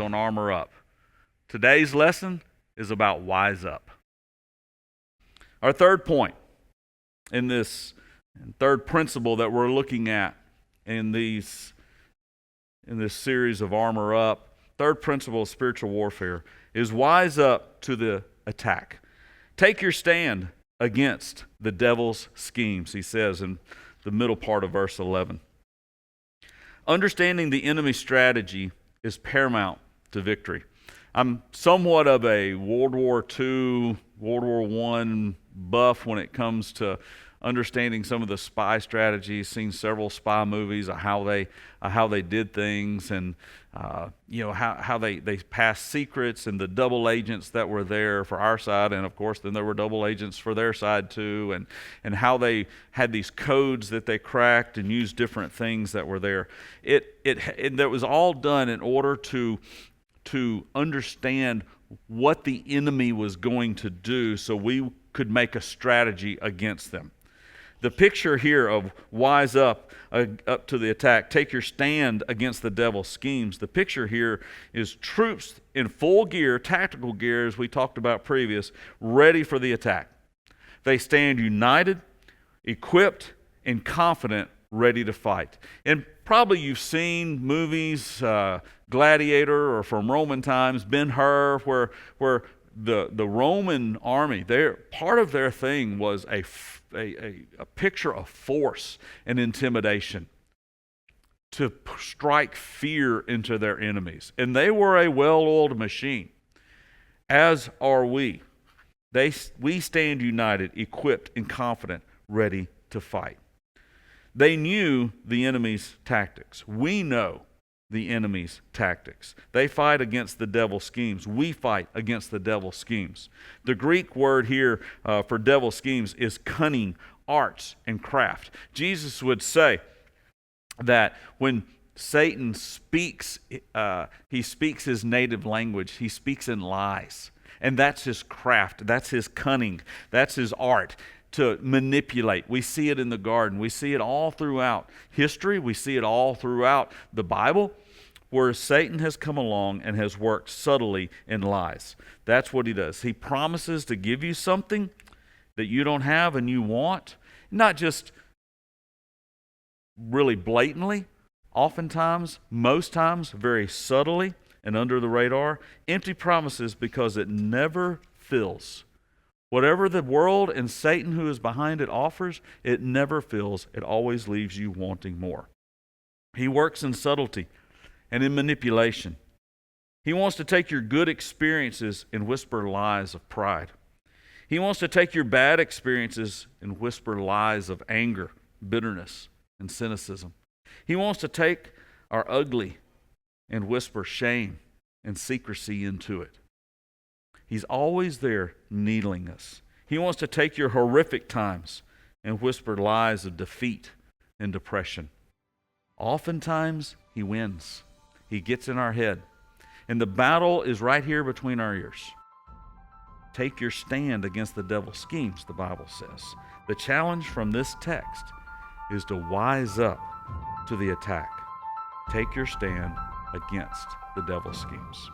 on Armor Up. Today's lesson is about wise up. Our third point in this third principle that we're looking at in this series of Armor Up, third principle of spiritual warfare, is wise up to the attack. Take your stand against the devil's schemes, he says in the middle part of verse 11. Understanding the enemy's strategy is paramount to victory. I'm somewhat of a World War II, World War I buff when it comes to understanding some of the spy strategies. Seen several spy movies of how they did things, and how they passed secrets, and the double agents that were there for our side, and of course then there were double agents for their side too, and how they had these codes that they cracked and used different things that were there. That was all done in order to understand what the enemy was going to do so we could make a strategy against them. The picture here of wise up to the attack, take your stand against the devil's schemes. The picture here is troops in full gear, tactical gear, as we talked about previous, ready for the attack. They stand united, equipped, and confident, ready to fight. And probably you've seen movies, Gladiator or from Roman times, Ben-Hur, where the Roman army, part of their thing was a picture of force and intimidation to strike fear into their enemies. And they were a well-oiled machine, as are we. We stand united, equipped, and confident, ready to fight. They knew the enemy's tactics. We know the enemy's tactics. They fight against the devil's schemes. We fight against the devil's schemes. The Greek word here for devil schemes is cunning, arts, and craft. Jesus would say that when Satan speaks, he speaks his native language. He speaks in lies. And that's his craft. That's his cunning. That's his art to manipulate. We see it in the garden. We see it all throughout history. We see it all throughout the Bible, where Satan has come along and has worked subtly in lies. That's what he does. He promises to give you something that you don't have and you want, not just really blatantly, oftentimes, most times, very subtly and under the radar. Empty promises because it never fills. Whatever the world and Satan who is behind it offers, it never fills. It always leaves you wanting more. He works in subtlety and in manipulation. He wants to take your good experiences and whisper lies of pride. He wants to take your bad experiences and whisper lies of anger, bitterness, and cynicism. He wants to take our ugly and whisper shame and secrecy into it. He's always there needling us. He wants to take your horrific times and whisper lies of defeat and depression. Oftentimes, he wins. He gets in our head. And the battle is right here between our ears. Take your stand against the devil's schemes, the Bible says. The challenge from this text is to wise up to the attack. Take your stand against the devil's schemes.